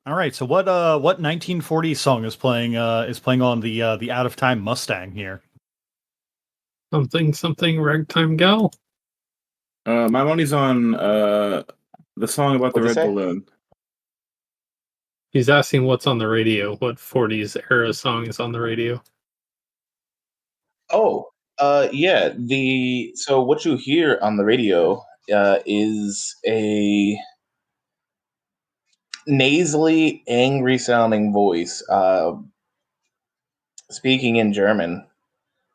All right. So what 1940s song is playing on the Out of Time Mustang here? Something ragtime gal. My money's on the song about the What'd you red say? balloon. He's asking what's on the radio. What 40s era song is on the radio? Oh, yeah. So what you hear on the radio is a nasally, angry-sounding voice speaking in German.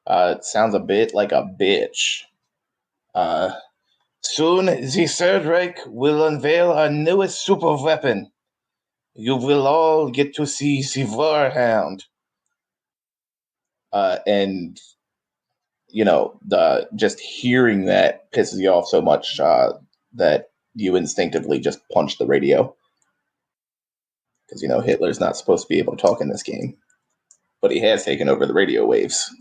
It sounds a bit like a bitch. Soon, the Third Reich will unveil our newest super weapon. You will all get to see the Warhound. And just hearing that pisses you off so much that you instinctively just punch the radio. Because, Hitler's not supposed to be able to talk in this game. But he has taken over the radio waves.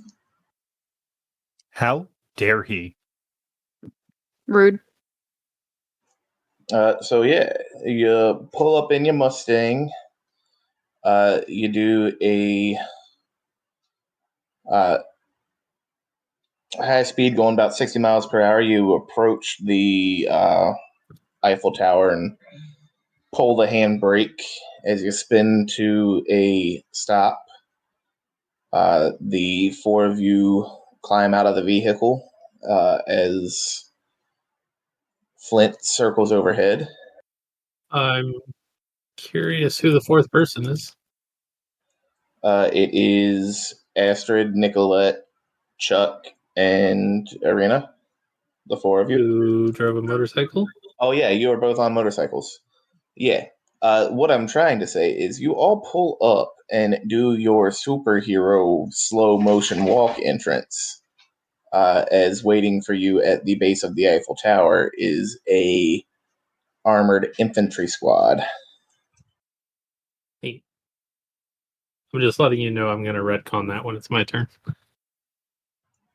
How dare he? Rude. So, yeah, you pull up in your Mustang. You do a high speed going about 60 miles per hour. You approach the Eiffel Tower and pull the handbrake as you spin to a stop. The four of you climb out of the vehicle as Flint circles overhead. I'm curious who the fourth person is. It is Astrid, Nicolette, Chuck, and Arena. The four of you. Who drove a motorcycle? Oh, yeah, you are both on motorcycles. Yeah. What I'm trying to say is you all pull up and do your superhero slow motion walk entrance. As waiting for you at the base of the Eiffel Tower is a armored infantry squad. Hey. I'm just letting you know I'm going to retcon that when it's my turn.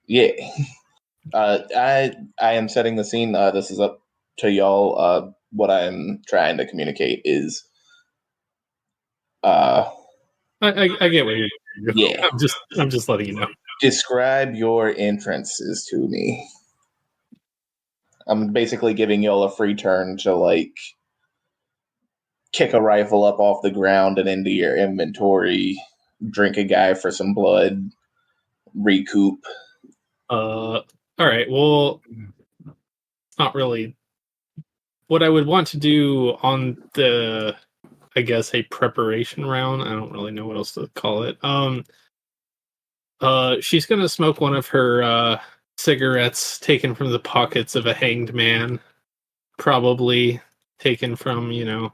Yeah. I am setting the scene. This is up to y'all. What I'm trying to communicate is I get what you're doing. Yeah. I'm just letting you know. Describe your entrances to me. I'm basically giving y'all a free turn to kick a rifle up off the ground and into your inventory, drink a guy for some blood, recoup. All right. Well, it's not really what I would want to do on the, I guess, a preparation round. I don't really know what else to call it. She's gonna smoke one of her cigarettes taken from the pockets of a hanged man, probably taken from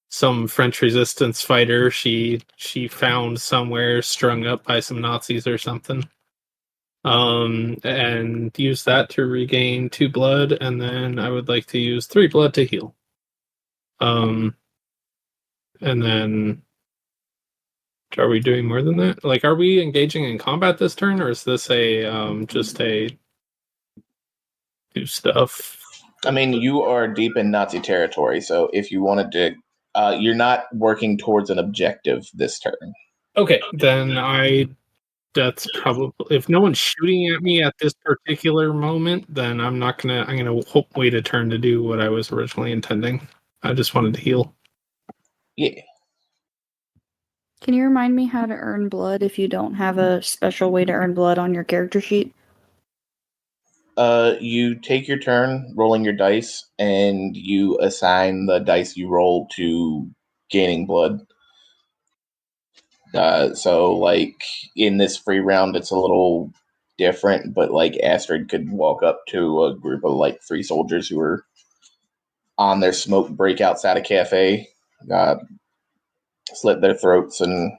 some French resistance fighter she found somewhere, strung up by some Nazis or something. And use that to regain 2 blood, and then I would like to use 3 blood to heal. And then are we doing more than that? Are we engaging in combat this turn, or is this a just a do stuff? I mean, you are deep in Nazi territory, so if you wanted to, you're not working towards an objective this turn. Okay, then that's probably, if no one's shooting at me at this particular moment, then I'm gonna wait a turn to do what I was originally intending. I just wanted to heal. Yeah. Can you remind me how to earn blood if you don't have a special way to earn blood on your character sheet? You take your turn rolling your dice, and you assign the dice you roll to gaining blood. So in this free round, it's a little different, but Astrid could walk up to a group of 3 soldiers who are on their smoke break outside a cafe, slit their throats and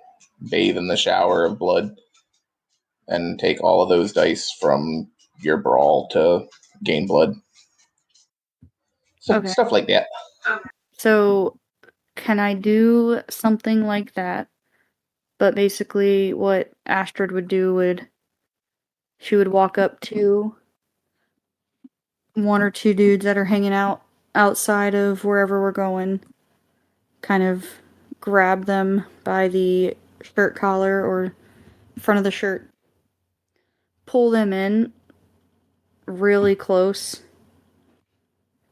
bathe in the shower of blood, and take all of those dice from your brawl to gain blood. So, Okay. Stuff like that. So, can I do something like that? But basically, what Astrid would do she would walk up to 1 or 2 dudes that are hanging out outside of wherever we're going, kind of grab them by the shirt collar or front of the shirt, pull them in really close,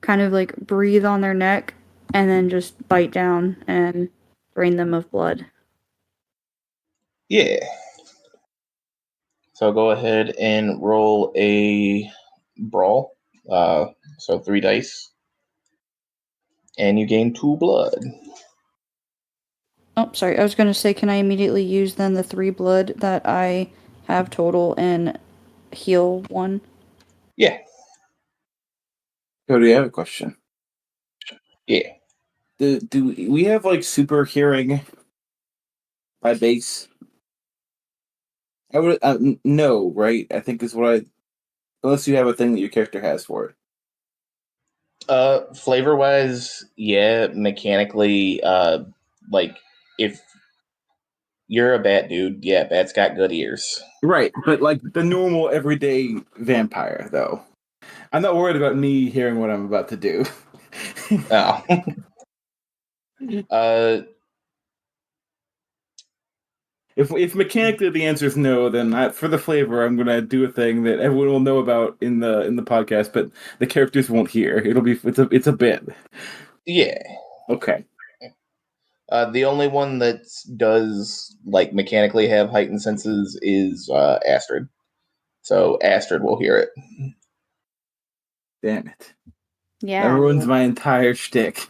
kind of like breathe on their neck, and then just bite down and drain them of blood. Yeah. So go ahead and roll a brawl. So 3 dice. And you gain 2 blood. Oh, sorry. I was going to say, can I immediately use then the 3 blood that I have total and heal 1? Yeah. Cody, I have a question. Yeah. Do we have like super hearing by base? I would no, right? I think is what I unless you have a thing that your character has for it. Flavor wise, yeah. Mechanically, like if you're a bat dude, yeah, bat's got good ears. Right, but like the normal everyday vampire, though. I'm not worried about me hearing what I'm about to do. Oh. If mechanically the answer is no, then for the flavor, I'm gonna do a thing that everyone will know about in the podcast, but the characters won't hear. It's a bit. Yeah. Okay. The only one that does like mechanically have heightened senses is Astrid. So Astrid will hear it. Damn it. Yeah. That ruins my entire shtick.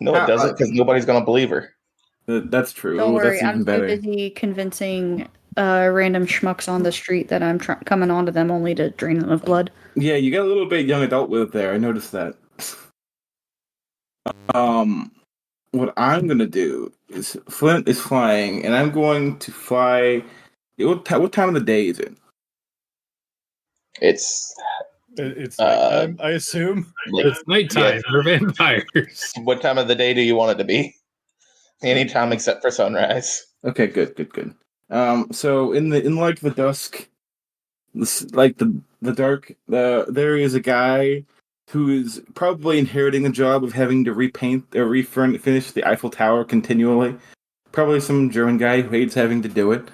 No, it doesn't, because nobody's gonna believe her. That's true. Don't worry, That's even I'm better. too busy convincing random schmucks on the street that I'm coming onto them only to drain them of blood. Yeah, you got a little bit young adult with there. I noticed that. What I'm gonna do is Flint is flying, and I'm going to fly. What time of the day is it? It's nighttime, I assume. like, It's nighttime. yeah. We're vampires. What time of the day do you want it to be? Anytime except for sunrise. Okay, good. So in the dusk, the dark, there is a guy who is probably inheriting the job of having to repaint or finish the Eiffel Tower continually. Probably some German guy who hates having to do it.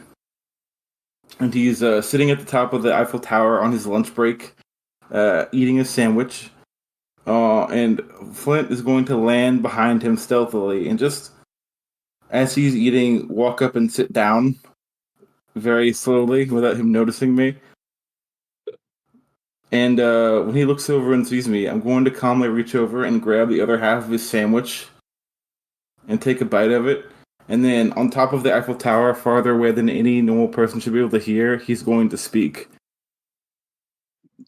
And he's sitting at the top of the Eiffel Tower on his lunch break, eating a sandwich. And Flint is going to land behind him stealthily and just, as he's eating, walk up and sit down very slowly without him noticing me. And when he looks over and sees me, I'm going to calmly reach over and grab the other half of his sandwich and take a bite of it. And then on top of the Eiffel Tower, farther away than any normal person should be able to hear, he's going to speak.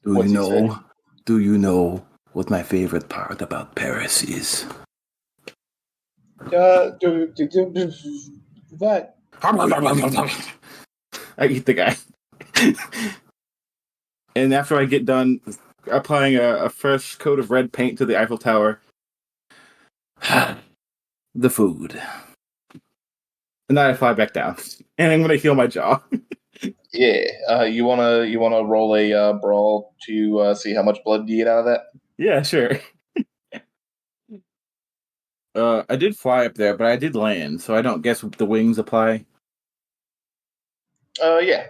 Do you know what my favorite part about Paris is? What? I eat the guy. And after I get done applying a fresh coat of red paint to the Eiffel Tower, the food. And then I fly back down. And I'm going to heal my jaw. Yeah. You wanna roll a brawl to see how much blood you get out of that? Yeah, sure. I did fly up there, but I did land, so I don't guess the wings apply. Yeah.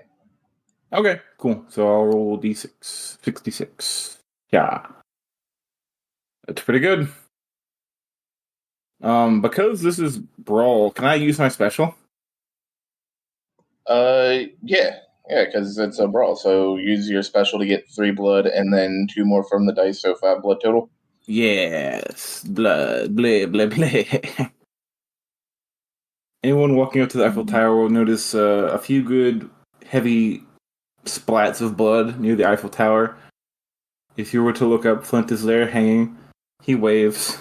Okay, cool. So I'll roll d6. 66. Yeah. That's pretty good. Because this is Brawl, can I use my special? Yeah, because it's a brawl. So use your special to get 3 blood, and then 2 more from the dice, so 5 blood total. Yes. Blood. Blah, blah, blah. Anyone walking up to the Eiffel Tower will notice a few good, heavy splats of blood near the Eiffel Tower. If you were to look up, Flint is there hanging. He waves.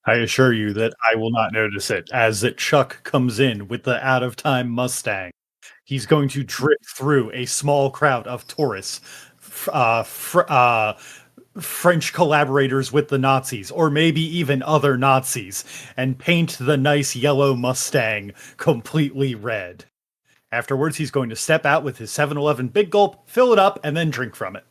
I assure you that I will not notice it as Chuck comes in with the out-of-time Mustang. He's going to drift through a small crowd of tourists, French collaborators with the Nazis, or maybe even other Nazis, and paint the nice yellow Mustang completely red. Afterwards, he's going to step out with his 7-Eleven Big Gulp, fill it up, and then drink from it.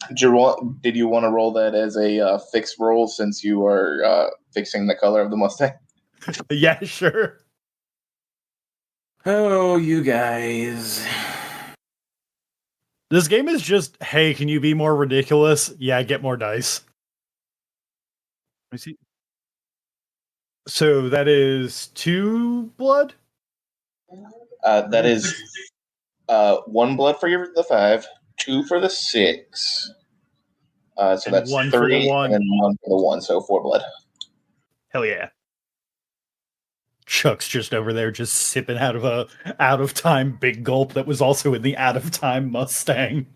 Did you want to roll that as a fixed roll since you are fixing the color of the Mustang? Yeah, sure. Oh, you guys. This game is just, hey, can you be more ridiculous? Yeah, get more dice. Let me see. So that is 2 blood? That is 1 blood for the 5, 2 for the 6. So And that's 1 for the 3, 1. and then 1 for the 1, so 4 blood. Hell yeah. Chuck's just over there just sipping out of a out of time big gulp that was also in the out of time Mustang.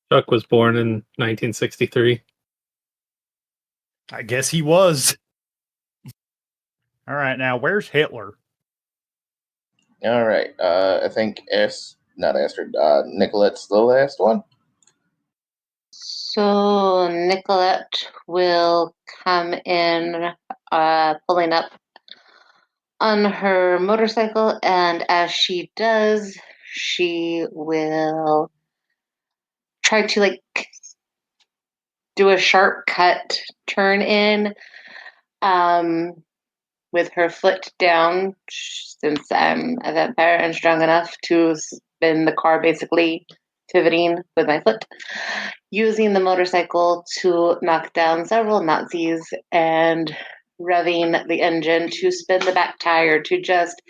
Chuck was born in 1963. I guess he was. All right, now where's Hitler? All right. I think not Astrid. Nicolette's the last one. So Nicolette will come in, pulling up on her motorcycle, and as she does, she will try to do a sharp cut turn in, with her foot down, since I'm a vampire and strong enough to spin the car, basically pivoting with my foot, using the motorcycle to knock down several Nazis and revving the engine to spin the back tire to just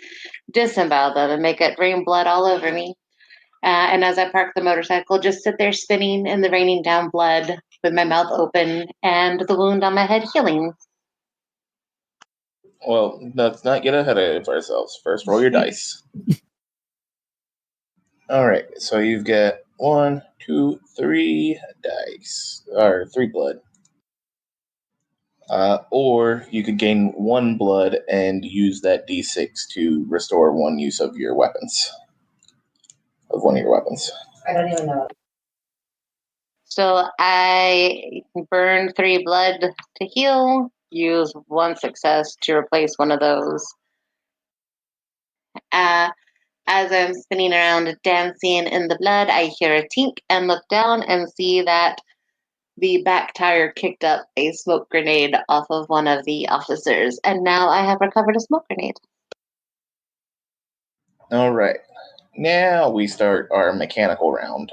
disembowel them and make it rain blood all over me. And as I park the motorcycle, just sit there spinning in the raining down blood with my mouth open and the wound on my head healing. Well, let's not get ahead of ourselves. First, roll your dice. All right. So you've got 1, 2, 3 dice, or 3 blood. Or you could gain 1 blood and use that d6 to restore 1 use of your weapons. Of one of your weapons. I don't even know. So I burn 3 blood to heal, use 1 success to replace one of those. As I'm spinning around dancing in the blood, I hear a tink and look down and see that the back tire kicked up a smoke grenade off of one of the officers, and now I have recovered a smoke grenade. All right. Now we start our mechanical round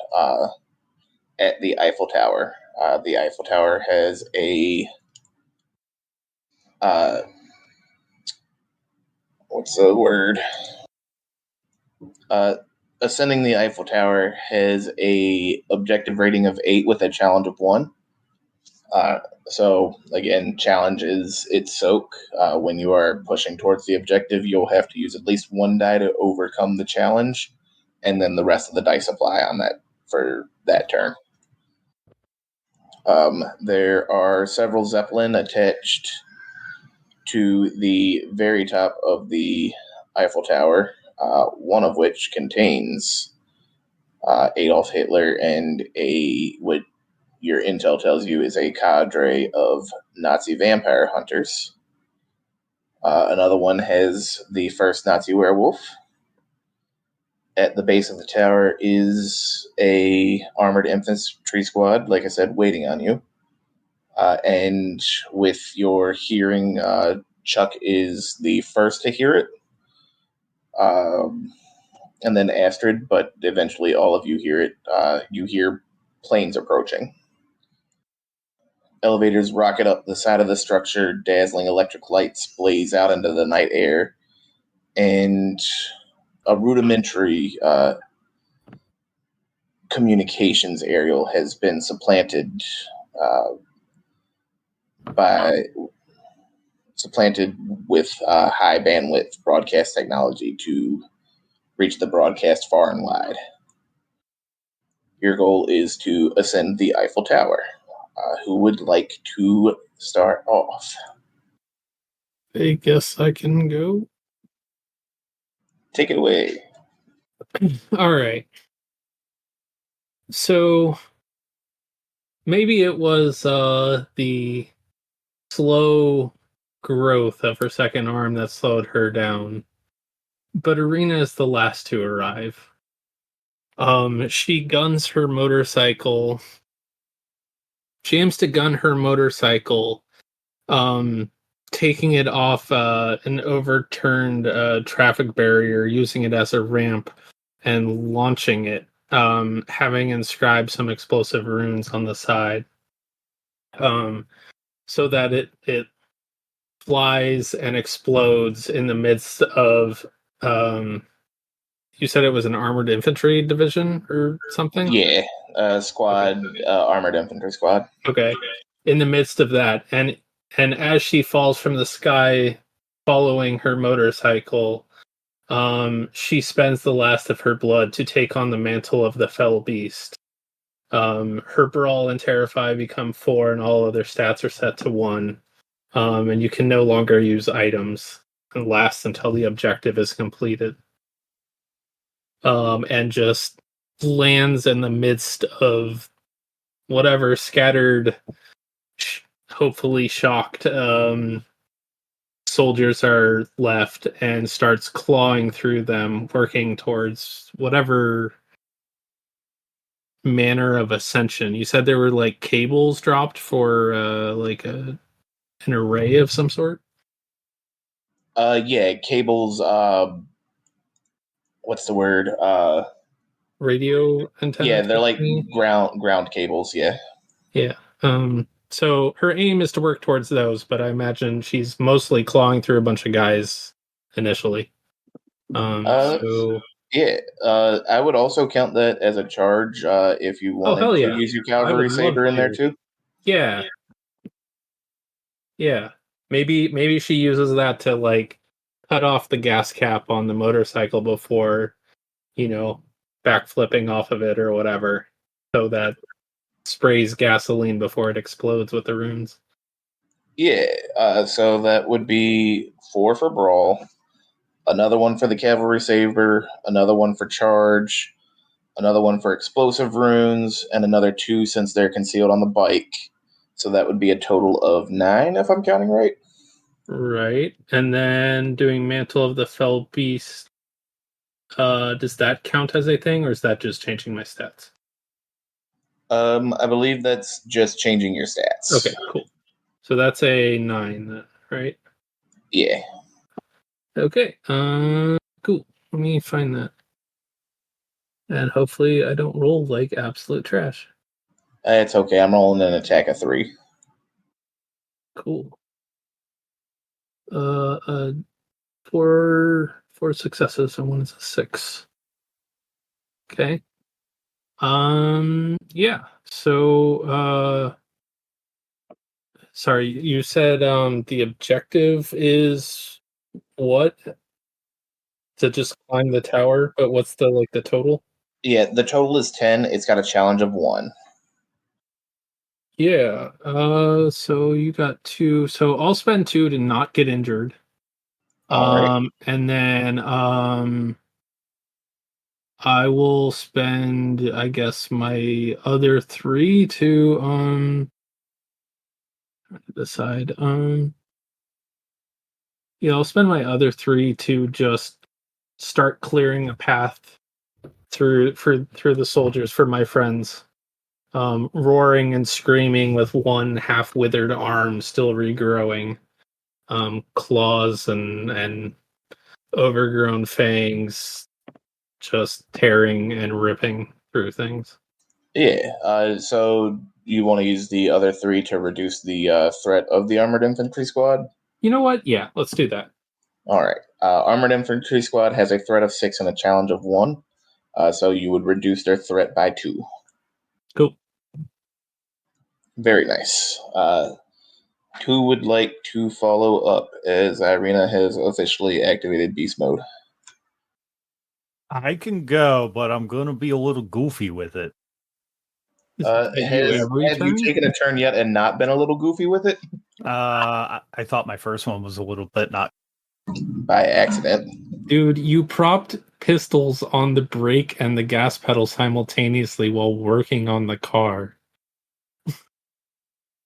at the Eiffel Tower. The Eiffel Tower has a what's the word? Ascending the Eiffel Tower has a objective rating of 8 with a challenge of 1. So again, challenge is its soak. When you are pushing towards the objective, you'll have to use at least 1 die to overcome the challenge, and then the rest of the dice apply on that for that turn. There are several Zeppelin attached to the very top of the Eiffel Tower, one of which contains Adolf Hitler and what your intel tells you is a cadre of Nazi vampire hunters. Another one has the first Nazi werewolf. At the base of the tower is a armored infantry squad, like I said, waiting on you. And with your hearing, Chuck is the first to hear it. And then Astrid, but eventually all of you hear it. You hear planes approaching. Elevators rocket up the side of the structure, dazzling electric lights blaze out into the night air, and a rudimentary communications aerial has been supplanted with high bandwidth broadcast technology to reach the broadcast far and wide. Your goal is to ascend the Eiffel Tower. Who would like to start off? I guess I can go. Take it away. All right. So maybe it was the slow growth of her second arm that slowed her down. But Arena is the last to arrive. She guns her motorcycle. She aims to gun her motorcycle, taking it off an overturned traffic barrier, using it as a ramp, and launching it, having inscribed some explosive runes on the side, so that it flies and explodes in the midst of. You said it was an armored infantry division or something? Yeah, squad, armored infantry squad. Okay. In the midst of that, and as she falls from the sky, following her motorcycle, she spends the last of her blood to take on the mantle of the fell beast. Her brawl and terrify become 4, and all other stats are set to 1. And you can no longer use items and last until the objective is completed. And just lands in the midst of whatever scattered, hopefully shocked soldiers are left, and starts clawing through them, working towards whatever manner of ascension. You said there were like cables dropped for like an array of some sort? Yeah, cables. What's the word? Radio antenna? Yeah, they're like ground cables. Yeah. Yeah. So her aim is to work towards those, but I imagine she's mostly clawing through a bunch of guys initially. So yeah, I would also count that as a charge if you wanted hell yeah. to use your I would cavalry love saber in there to. too. Yeah. Yeah. Maybe she uses that to like cut off the gas cap on the motorcycle before, backflipping off of it or whatever, so that sprays gasoline before it explodes with the runes. Yeah, so that would be 4 for brawl, another one for the cavalry saber, another one for charge, another one for explosive runes, and another 2 since they're concealed on the bike. So that would be a total of 9 if I'm counting right. Right. And then doing Mantle of the Fell Beast. Does that count as a thing, or is that just changing my stats? I believe that's just changing your stats. Okay, cool. So that's a 9 then, right? Yeah. Okay. Cool. Let me find that. And hopefully I don't roll like absolute trash. It's okay. I'm rolling an attack of 3. Cool. 4 successes and 1 is a 6. Okay. Yeah. So sorry, you said the objective is what? To just climb the tower, but what's the total? Yeah, the total is 10. It's got a challenge of 1. Yeah. So you got 2. So I'll spend 2 to not get injured. All right. And then I will spend, I guess, my other 3 to decide. Yeah, I'll spend my other 3 to just start clearing a path through the soldiers for my friends. Roaring and screaming with one half withered arm still regrowing, claws and overgrown fangs just tearing and ripping through things. Yeah. So you want to use the other 3 to reduce the threat of the armored infantry squad? You know what? Yeah, let's do that. All right. Armored infantry squad has a threat of 6 and a challenge of 1. So you would reduce their threat by 2. Cool. Very nice. Who would like to follow up as Irina has officially activated beast mode? I can go, but I'm going to be a little goofy with it. Have you taken a turn yet and not been a little goofy with it? I thought my first one was a little bit not. By accident. Dude, you propped pistols on the brake and the gas pedal simultaneously while working on the car.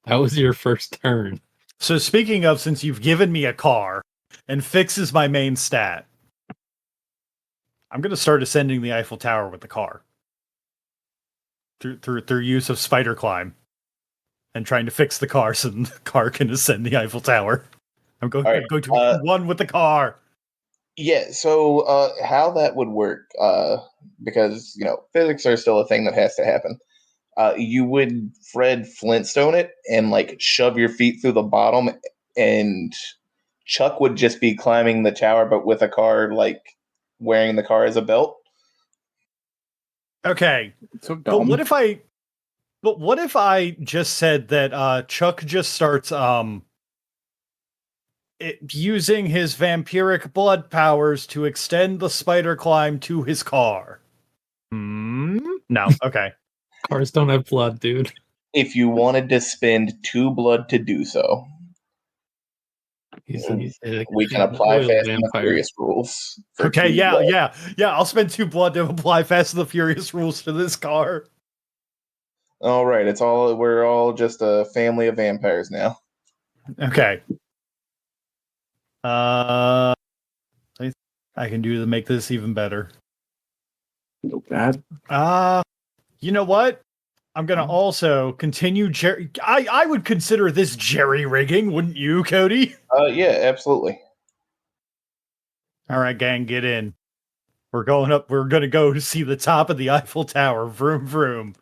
That was your first turn. So speaking of, since you've given me a car and fixes my main stat, I'm going to start ascending the Eiffel Tower with the car. through use of spider climb and trying to fix the car so the car can ascend the Eiffel Tower. I'm going All right, to become one with the car. Yeah, so how that would work, because physics are still a thing that has to happen. You would Fred Flintstone it and like shove your feet through the bottom, and Chuck would just be climbing the tower, but with a car like wearing the car as a belt. Okay, So but dumb. what if I just said that Chuck just starts using his vampiric blood powers to extend the spider climb to his car? No. Okay. Cars don't have blood, dude. If you wanted to spend 2 blood to do so, He's we can apply loyal Fast and the vampire. Furious rules. For Okay. 2 Yeah. blood. Yeah. I'll spend 2 blood to apply Fast and the Furious rules to this car. All right, we're all just a family of vampires now. Okay. I can do to make this even better. So bad. You know what? I'm gonna also continue. I would consider this jerry rigging, wouldn't you, Cody? Yeah, absolutely. All right, gang, get in. We're going up. We're gonna go to see the top of the Eiffel Tower. Vroom vroom.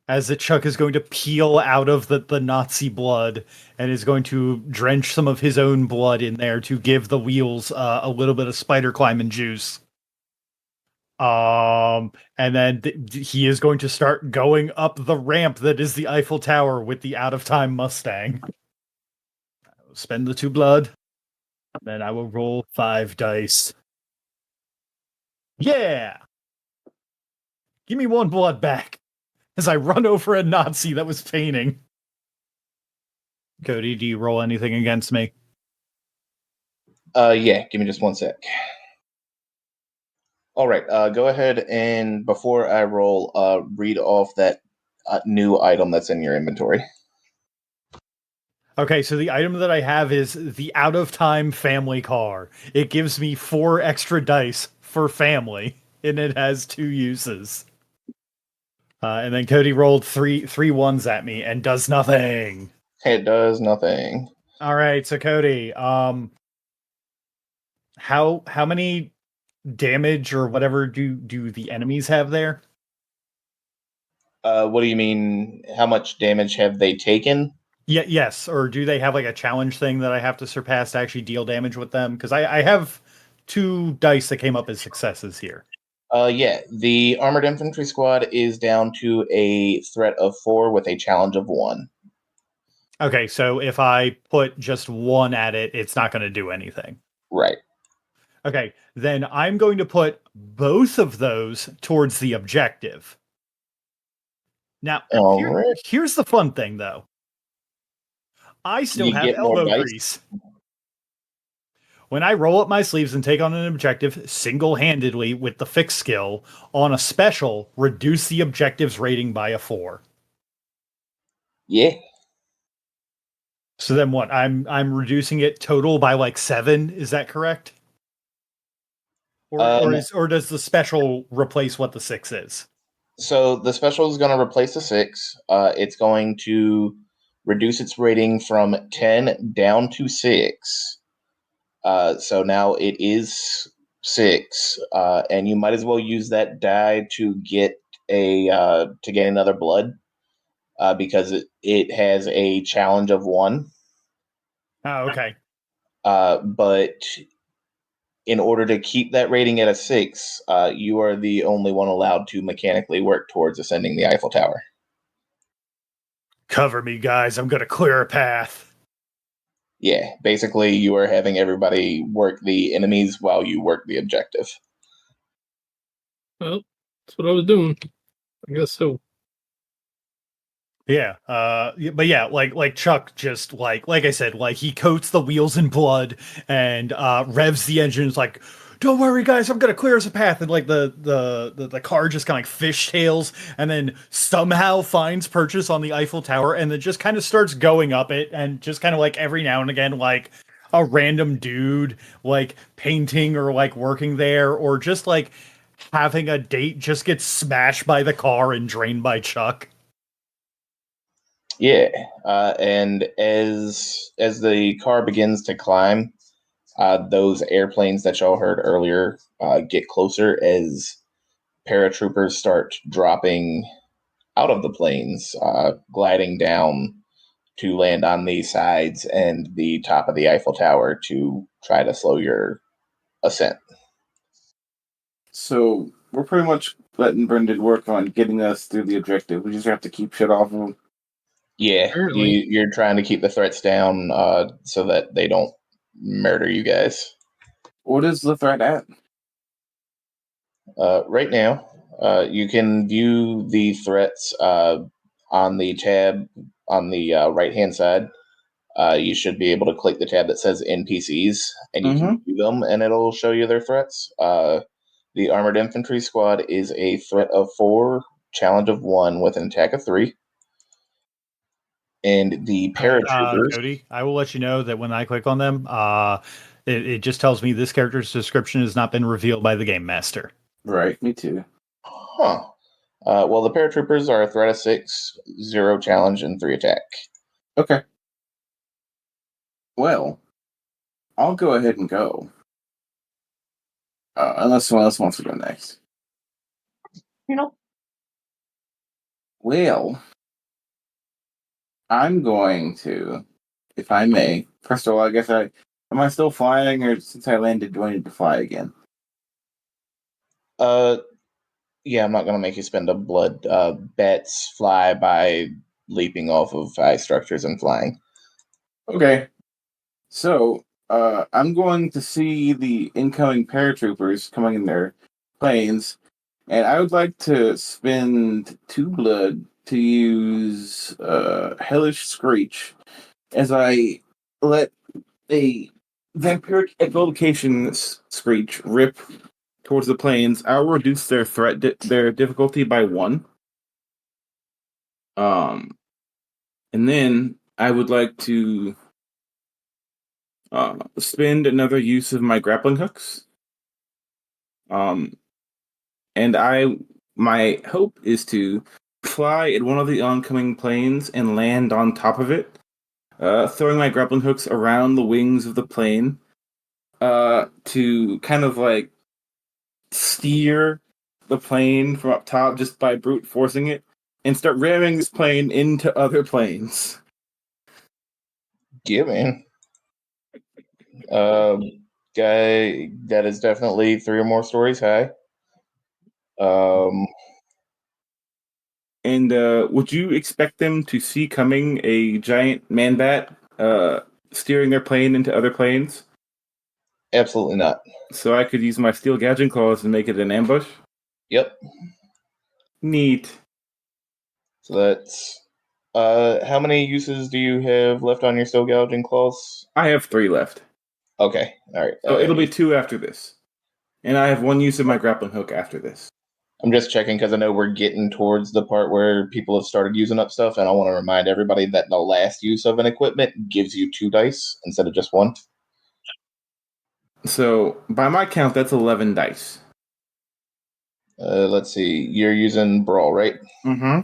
As the Chuck is going to peel out of the Nazi blood and is going to drench some of his own blood in there to give the wheels a little bit of spider climbing juice. And then he is going to start going up the ramp that is the Eiffel Tower with the out of time Mustang. I will spend the 2 blood. Then I will roll 5 dice. Yeah! Give me 1 blood back as I run over a Nazi that was painting. Cody, do you roll anything against me? Yeah, give me just 1 sec. All right, go ahead and before I roll, read off that new item that's in your inventory. Okay, so the item that I have is the out of time family car. It gives me 4 extra dice for family, and it has 2 uses. And then Cody rolled three ones at me and does nothing. It does nothing. All right, so Cody, how many damage or whatever do the enemies have there? What do you mean? How much damage have they taken? Yeah, yes, or do they have like a challenge thing that I have to surpass to actually deal damage with them? Because I have 2 dice that came up as successes here. Yeah, the Armored Infantry Squad is down to a threat of 4 with a challenge of 1. Okay, so if I put just 1 at it, it's not going to do anything. Right. Okay, then I'm going to put both of those towards the objective. Now, here's the fun thing, though. I still have elbow grease. When I roll up my sleeves and take on an objective single-handedly with the fix skill on a special, reduce the objective's rating by a 4. Yeah. So then what? I'm reducing it total by like 7. Is that correct? Or does the special replace what the 6 is? So the special is going to replace the 6. It's going to reduce its rating from 10 down to 6. So now it is 6, and you might as well use that die to get another blood, because it has a challenge of 1. Oh, okay. But in order to keep that rating at a 6, you are the only one allowed to mechanically work towards ascending the Eiffel Tower. Cover me, guys. I'm going to clear a path. Yeah, basically you are having everybody work the enemies while you work the objective. Well, that's what I was doing. I guess so. Yeah, but yeah, like Chuck just like I said, like he coats the wheels in blood and revs the engines like, don't worry guys, I'm gonna clear us a path, and like the car just kind of like fishtails and then somehow finds purchase on the Eiffel Tower and then just kind of starts going up it, and just kind of like every now and again like a random dude like painting or like working there or just like having a date just gets smashed by the car and drained by Chuck. Yeah, and as the car begins to climb, those airplanes that y'all heard earlier get closer as paratroopers start dropping out of the planes, gliding down to land on the sides and the top of the Eiffel Tower to try to slow your ascent. So we're pretty much letting Brendan work on getting us through the objective. We just have to keep shit off of him. Yeah, Apparently. you're trying to keep the threats down so that they don't murder you guys. What is the threat at? Right now, you can view the threats on the tab on the right-hand side. You should be able to click the tab that says NPCs, and you can view them, and it'll show you their threats. The Armored Infantry Squad is a threat of 4, challenge of 1, with an attack of 3. And the paratroopers... Cody, I will let you know that when I click on them, it just tells me this character's description has not been revealed by the game master. Right, me too. Huh. Well, the paratroopers are a threat of 6, 0 challenge, and 3 attack. Okay. Well, I'll go ahead and go. Unless someone else wants to go next. Nope. Well, I'm going to, if I may. First of all, I guess am I still flying, or since I landed, do I need to fly again? Yeah, I'm not going to make you spend a blood. Bats fly by leaping off of high structures and flying. Okay. So, I'm going to see the incoming paratroopers coming in their planes, and I would like to spend 2 blood to use Hellish Screech as I let a vampiric evocation screech rip towards the planes. I'll reduce their their difficulty by 1. And then I would like to spend another use of my grappling hooks. And my hope is to fly at one of the oncoming planes and land on top of it, throwing my grappling hooks around the wings of the plane, to kind of like steer the plane from up top just by brute forcing it, and start ramming this plane into other planes. Yeah, man. Guy, that is definitely 3 or more stories high. And would you expect them to see coming a giant man bat steering their plane into other planes? Absolutely not. So I could use my steel gouging claws and make it an ambush? Yep. Neat. So that's... how many uses do you have left on your steel gouging claws? I have 3 left. Okay, alright. So it'll be 2 after this. And I have 1 use of my grappling hook after this. I'm just checking because I know we're getting towards the part where people have started using up stuff, and I want to remind everybody that the last use of an equipment gives you 2 dice instead of just 1. So, by my count, that's 11 dice. Let's see. You're using Brawl, right? Mm-hmm.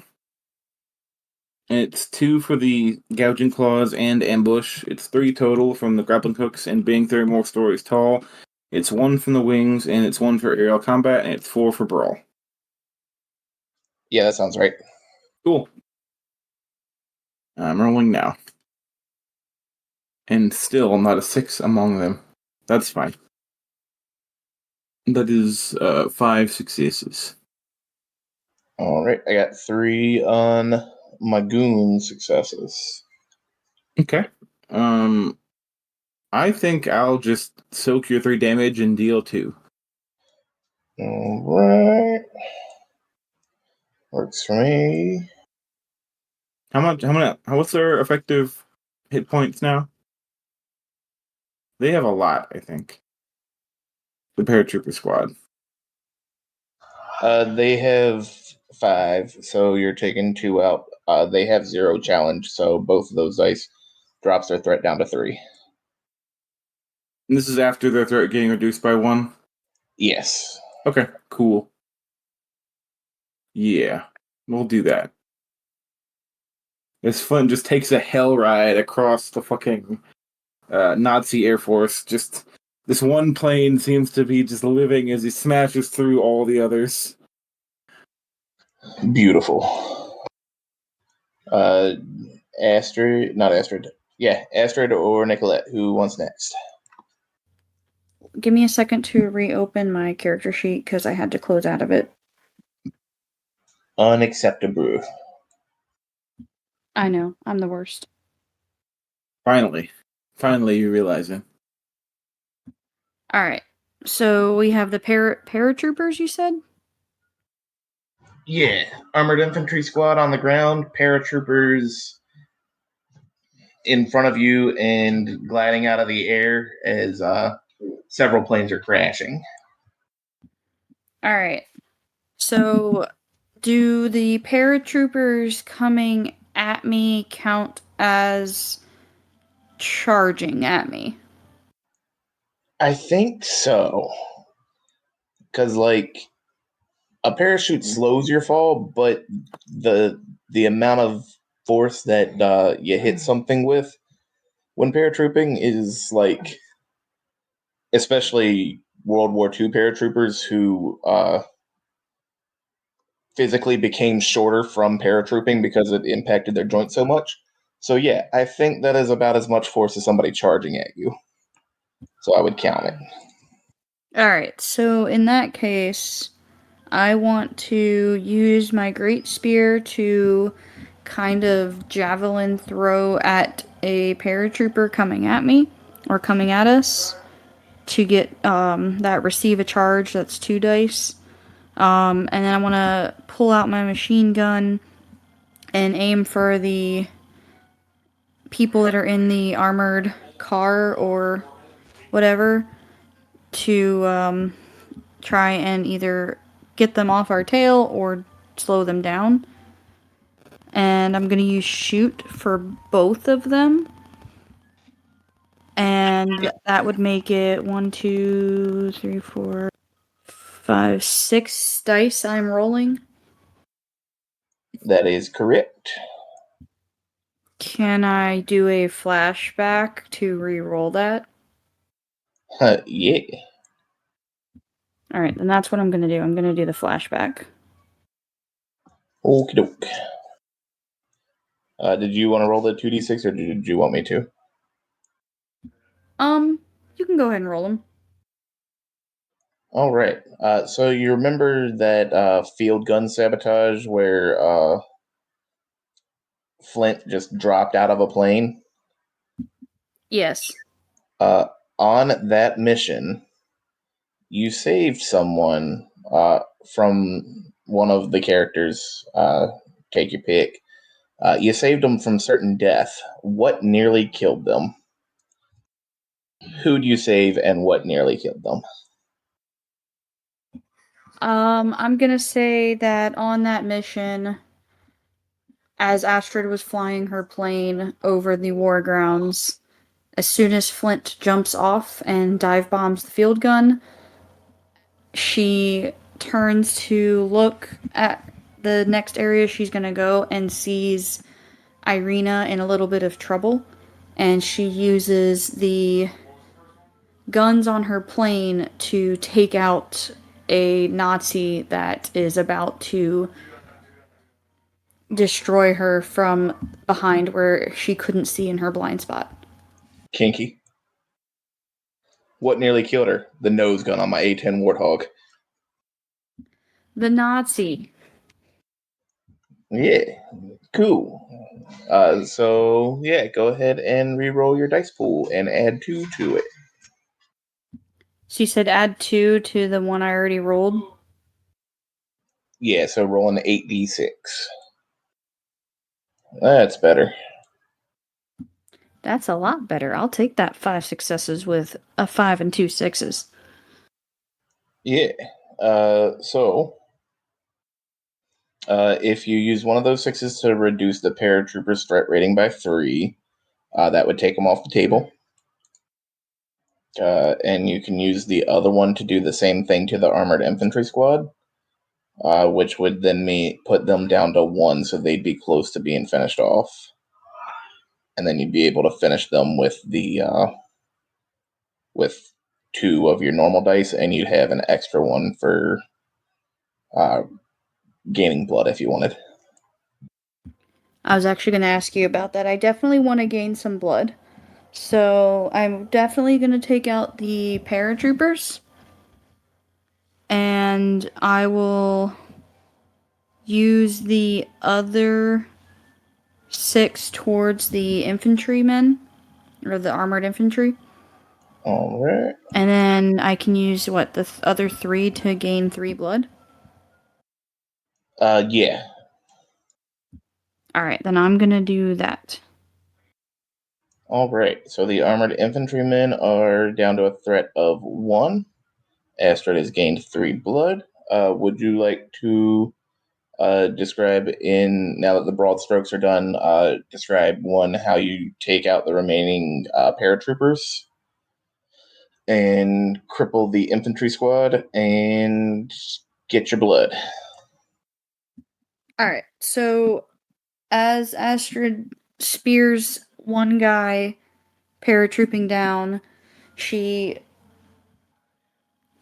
It's 2 for the gouging claws and ambush. It's 3 total from the grappling hooks and being 3 more stories tall. It's 1 from the wings, and it's 1 for aerial combat, and it's 4 for brawl. Yeah, that sounds right. Cool. I'm rolling now. And still not a 6 among them. That's fine. That is 5 successes. Alright, I got 3 on my goon successes. Okay. I think I'll just soak your 3 damage and deal 2. Alright. Works for me. What's their effective hit points now? They have a lot, I think. The paratrooper squad. They have 5, so you're taking 2 out. They have 0 challenge, so both of those dice drops their threat down to 3. And this is after their threat getting reduced by 1? Yes. Okay, cool. Yeah, we'll do that. This fun just takes a hell ride across the fucking Nazi Air Force. Just this one plane seems to be just living as he smashes through all the others. Beautiful. Astrid, not Astrid. Yeah, Astrid or Nicolette. Who wants next? Give me a second to reopen my character sheet because I had to close out of it. Unacceptable. I know, I'm the worst. Finally you realize it. Alright, so we have the paratroopers, you said? Yeah, armored infantry squad on the ground, paratroopers in front of you and gliding out of the air as several planes are crashing. Alright, so do the paratroopers coming at me count as charging at me? I think so. Because, like, a parachute slows your fall, but the amount of force that you hit something with when paratrooping is, like, especially World War II paratroopers who physically became shorter from paratrooping because it impacted their joints so much. So yeah, I think that is about as much force as somebody charging at you. So I would count it. Alright, so in that case, I want to use my great spear to kind of javelin throw at a paratrooper coming at me, or coming at us, to get that receive a charge. That's 2 dice. And then I want to pull out my machine gun and aim for the people that are in the armored car or whatever to try and either get them off our tail or slow them down. And I'm going to use shoot for both of them. And that would make it 1, 2, 3, 4, 5, 6 dice I'm rolling. That is correct. Can I do a flashback to re-roll that? Yeah. Alright, then that's what I'm going to do. I'm going to do the flashback. Okie doke. Did you want to roll the 2d6 or did you want me to? You can go ahead and roll them. All right. So you remember that field gun sabotage where Flint just dropped out of a plane? Yes. On that mission, you saved someone from one of the characters. Take your pick. You saved them from certain death. What nearly killed them? Who'd you save and what nearly killed them? I'm gonna say that on that mission, as Astrid was flying her plane over the war grounds, as soon as Flint jumps off and dive bombs the field gun, she turns to look at the next area she's gonna go and sees Irina in a little bit of trouble, and she uses the guns on her plane to take out a Nazi that is about to destroy her from behind where she couldn't see in her blind spot. Kinky. What nearly killed her? The nose gun on my A10 Warthog. The Nazi. Yeah, cool. So yeah, go ahead and re-roll your dice pool and add 2 to it. She said add 2 to the one I already rolled. Yeah, so roll an 8d6. That's better. That's a lot better. I'll take that 5 successes with a 5 and 2 6s. Yeah. So if you use one of those 6s to reduce the paratrooper's threat rating by 3, that would take them off the table. And you can use the other one to do the same thing to the armored infantry squad, which would then put them down to 1, so they'd be close to being finished off. And then you'd be able to finish them with with 2 of your normal dice, and you'd have an extra one for gaining blood if you wanted. I was actually going to ask you about that. I definitely want to gain some blood. So I'm definitely going to take out the paratroopers. And I will use the other 6 towards the infantrymen. Or the armored infantry. Alright. And then I can use, the other 3 to gain 3 blood? Yeah. Alright, then I'm gonna do that. Alright, so the armored infantrymen are down to a threat of 1. Astrid has gained 3 blood. Would you like to describe, now that the broad strokes are done, describe one, how you take out the remaining paratroopers and cripple the infantry squad and get your blood? Alright, so as Astrid spears one guy paratrooping down, she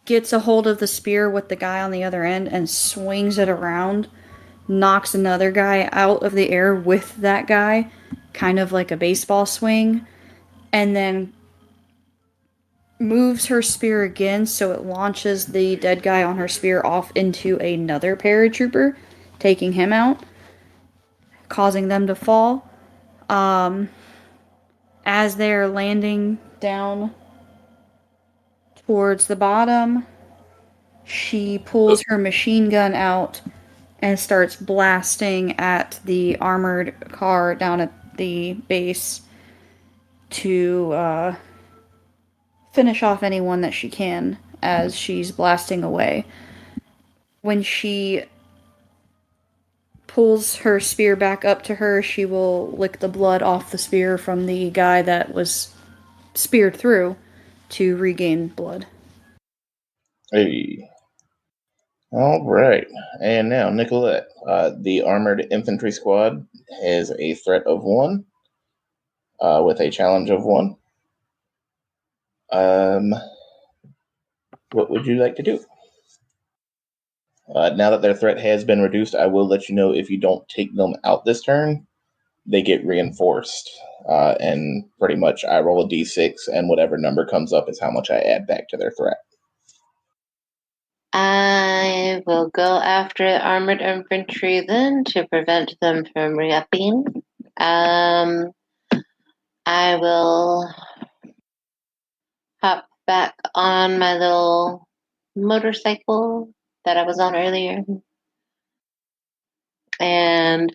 gets a hold of the spear with the guy on the other end and swings it around, knocks another guy out of the air with that guy, kind of like a baseball swing, and then moves her spear again so it launches the dead guy on her spear off into another paratrooper, taking him out, causing them to fall. As they're landing down towards the bottom, she pulls her machine gun out and starts blasting at the armored car down at the base to finish off anyone that she can as she's blasting away. When she pulls her spear back up to her, she will lick the blood off the spear from the guy that was speared through to regain blood. Hey. All right. And now, Nicolette, the armored infantry squad has a threat of 1 with a challenge of 1. What would you like to do? Now that their threat has been reduced, I will let you know if you don't take them out this turn, they get reinforced. And pretty much I roll a d6, and whatever number comes up is how much I add back to their threat. I will go after armored infantry then to prevent them from re-upping. I will hop back on my little motorcycle that I was on earlier and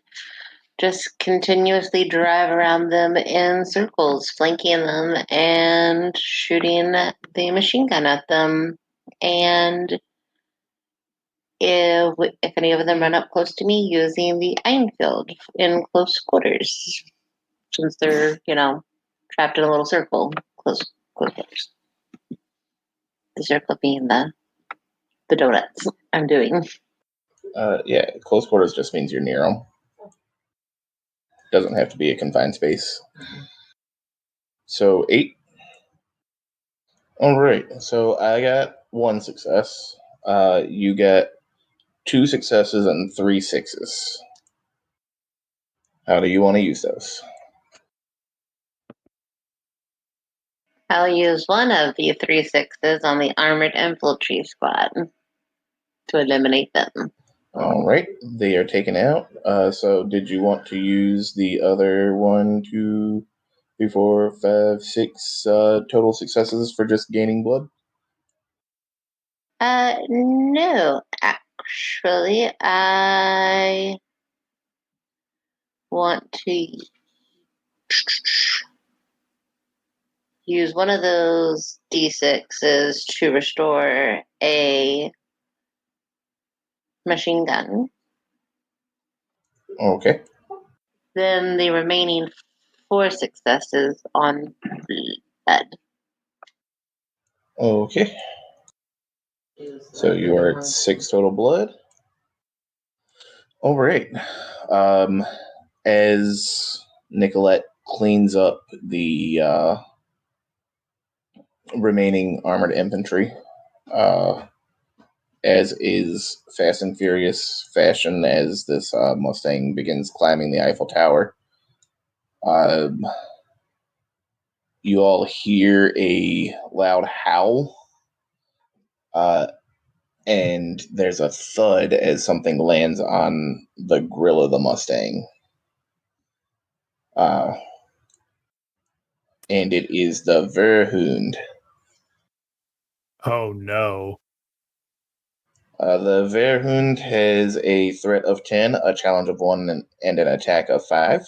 just continuously drive around them in circles, flanking them and shooting the machine gun at them. And if any of them run up close to me, using the Einfield in close quarters, since they're trapped in a little circle, close quarters. The circle being the donuts I'm doing. Yeah, close quarters just means you're near them. Doesn't have to be a confined space. So 8. All right. So I got 1 success. You got 2 successes and 3 6s. How do you want to use those? I'll use one of the 3 6s on the armored infantry squad to eliminate them. All right, they are taken out. So did you want to use the other 1, 2, 3, 4, 5, 6 total successes for just gaining blood? No, actually, I want to use one of those D6s to restore a machine gun. Okay. Then the remaining 4 successes on blood. Okay. So you are at 6 total blood. All right. As Nicolette cleans up the remaining armored infantry, as is Fast and Furious fashion, as this Mustang begins climbing the Eiffel Tower, you all hear a loud howl, and there's a thud as something lands on the grill of the Mustang. And it is the Verhund. Oh no. The Verhund has a threat of 10, a challenge of 1, and an attack of 5.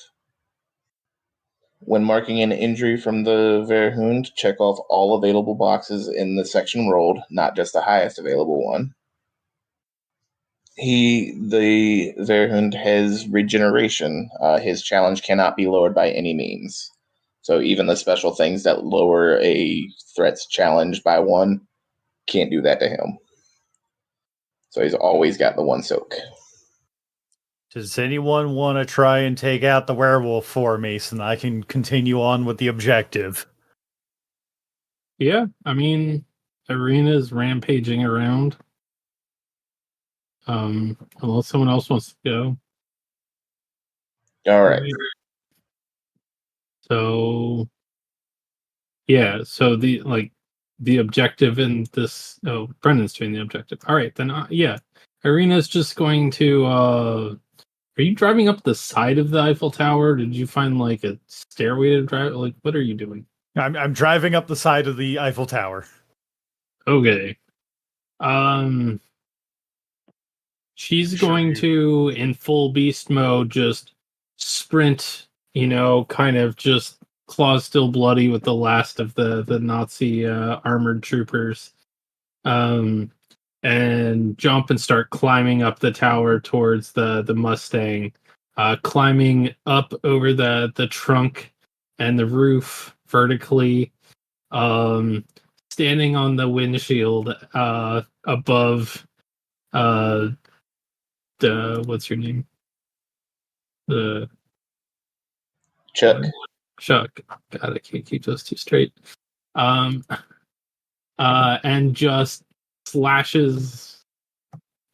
When marking an injury from the Verhund, check off all available boxes in the section rolled, not just the highest available one. The Verhund has regeneration. His challenge cannot be lowered by any means. So even the special things that lower a threat's challenge by 1 can't do that to him. So he's always got the 1 soak. Does anyone want to try and take out the werewolf for me so that I can continue on with the objective? Yeah, I mean, Irina's rampaging around. Unless someone else wants to go. All right. So, yeah. So the objective in this. Oh, Brendan's doing the objective. All right, then. Yeah, Irina's just going to. Are you driving up the side of the Eiffel Tower? Did you find like a stairway to drive? Like, what are you doing? I'm driving up the side of the Eiffel Tower. Okay. She's going to, in full beast mode, just sprint, kind of just claws still bloody with the last of the Nazi armored troopers, and jump and start climbing up the tower towards the Mustang, climbing up over the trunk and the roof vertically, standing on the windshield above what's your name? The Chuck. Chuck. God, I can't keep those two straight. And just slashes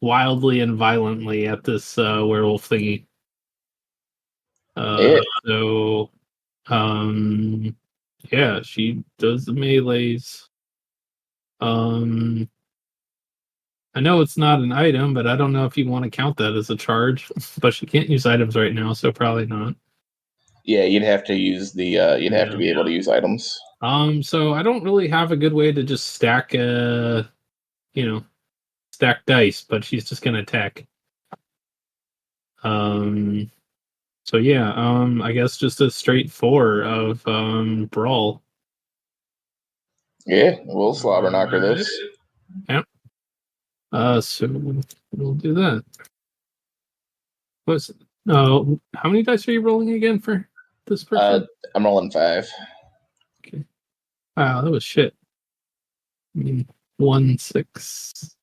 wildly and violently at this werewolf thingy. So, yeah, she does the melees. I know it's not an item, but I don't know if you want to count that as a charge. But she can't use items right now, so probably not. Yeah, you'd have to use the. Have to be able to use items. So I don't really have a good way to just stack, stack dice, but she's just gonna attack. So yeah, I guess just a straight 4 of brawl. Yeah, we'll slobber knocker this. Yep. So we'll do that. How many dice are you rolling again for this person? I'm rolling 5. Okay. Wow, that was shit. I mean, 1, 6.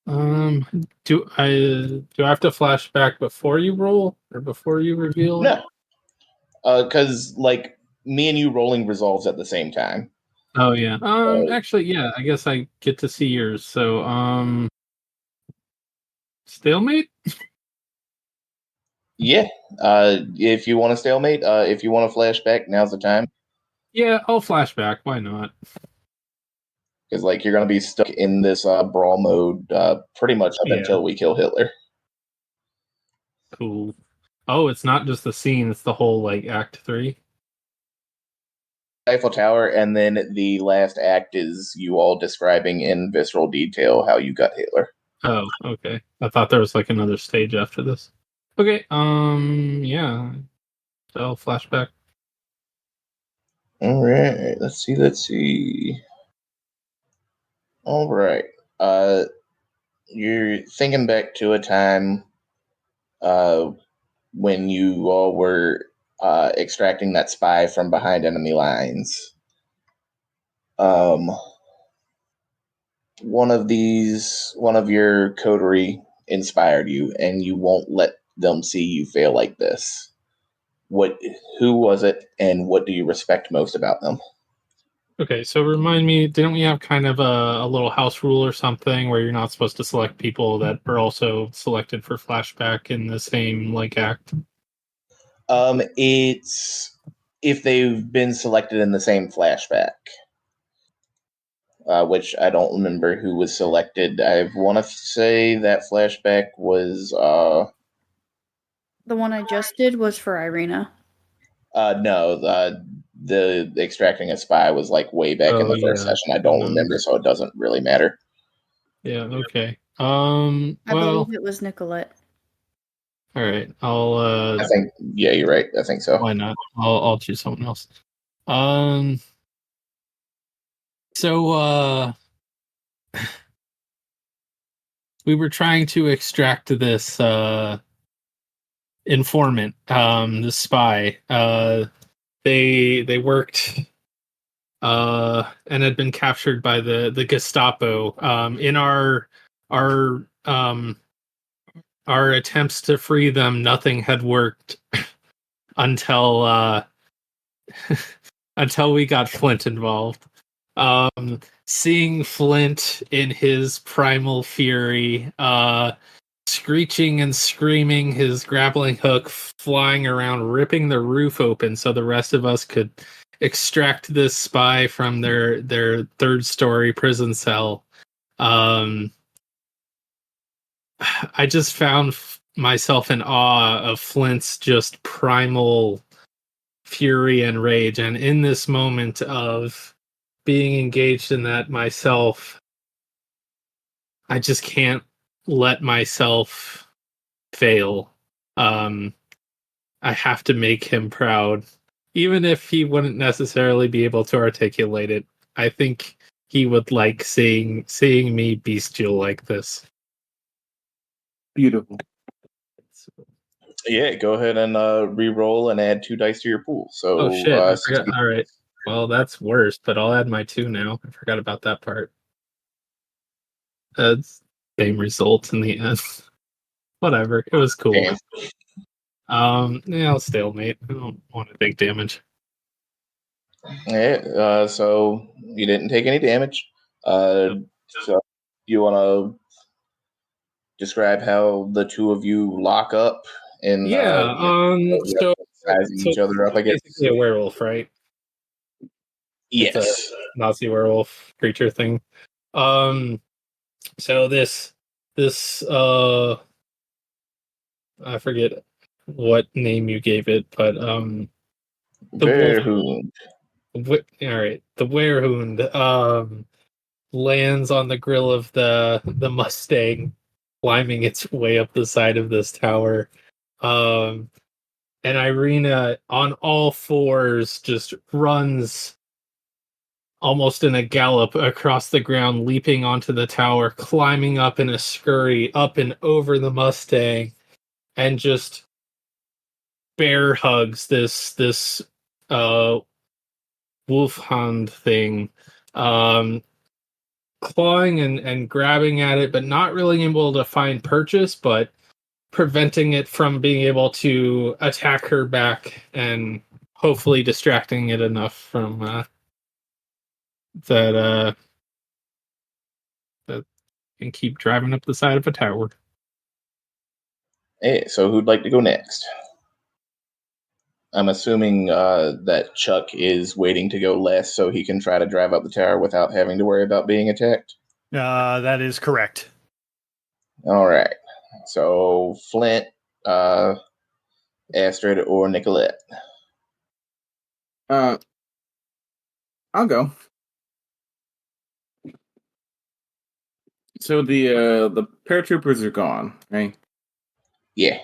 Do I have to flash back before you roll or before you reveal? No. Because me and you rolling resolves at the same time. Oh yeah. Actually, yeah. I guess I get to see yours. So, stalemate. Yeah. If you want to stalemate, if you want to flashback, now's the time. Yeah, I'll flash back. Why not? Because you're gonna be stuck in this brawl mode pretty much up until we kill Hitler. Cool. Oh, it's not just the scene; it's the whole Act 3. Eiffel Tower, and then the last act is you all describing in visceral detail how you got Hitler. Oh, okay. I thought there was another stage after this. Okay. Yeah. So flashback. All right. Let's see. All right. You're thinking back to a time when you all were extracting that spy from behind enemy lines. one of your coterie inspired you, and you won't let them see you fail like this. Who was it, and what do you respect most about them? Okay, so remind me, didn't we have kind of a little house rule or something where you're not supposed to select people that are also selected for flashback in the same act? It's if they've been selected in the same flashback, which I don't remember who was selected. I want to say that flashback was The one I just did was for Irina. no, the extracting a spy was way back in Oh the first yeah. session. I don't remember, so it doesn't really matter. Yeah, okay. I Well, believe it was Nicolette. all right. I'll I think, yeah, you're right. I think so. why not? I'll choose someone else. So we were trying to extract this informant, the spy. They worked and had been captured by the Gestapo. In our our attempts to free them, nothing had worked until until we got Flint involved. Seeing Flint in his primal fury, screeching and screaming, his grappling hook flying around, ripping the roof open so the rest of us could extract this spy from their third-story prison cell. I just found myself in awe of Flint's just primal fury and rage, and in this moment of being engaged in that myself, I just can't let myself fail. I have to make him proud, even if he wouldn't necessarily be able to articulate it. I think he would like seeing me bestial like this. Beautiful. Yeah, go ahead and re-roll and add 2 dice to your pool. So, Oh shit! I 60. forgot. All right. Well, that's worse, but I'll add my 2 now. I forgot about that part. It's same result in the end. Whatever. It was cool. Damn. Yeah, I'll stalemate. I don't want to take damage. Yeah, so you didn't take any damage. So you want to describe how the two of you lock up and Yeah. So sizing each other up, I guess. basically a werewolf, right? It's a Yes. Nazi werewolf creature thing. So this I forget what name you gave it, but the wolf. Bearhound. All right, the werehund lands on the grill of the Mustang, climbing its way up the side of this tower. And Irina, on all fours, just runs almost in a gallop across the ground, leaping onto the tower, climbing up in a scurry up and over the Mustang, and just bear hugs this wolfhound thing, clawing and grabbing at it, but not really able to find purchase, but preventing it from being able to attack her back, and hopefully distracting it enough from that can keep driving up the side of a tower. Hey, so who'd like to go next? I'm assuming that Chuck is waiting to go last so he can try to drive up the tower without having to worry about being attacked. That is correct. All right. So Flint, Astrid, or Nicolette? I'll go. So the paratroopers are gone, right? Yeah.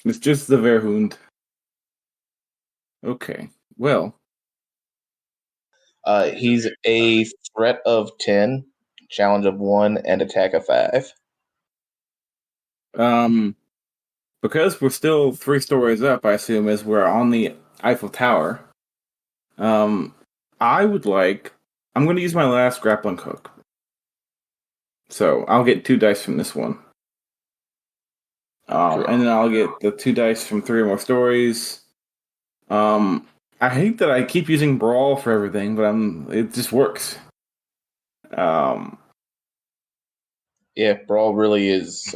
It's just the Verhund. Okay. Well, He's a threat of 10, challenge of 1, and attack of 5. because we're still 3 stories up, I assume, as we're on the Eiffel Tower. I'm going to use my last grappling hook. So I'll get 2 dice from this one. And then I'll get the 2 dice from 3 or more stories. I hate that I keep using Brawl for everything, but it just works. Yeah, Brawl really is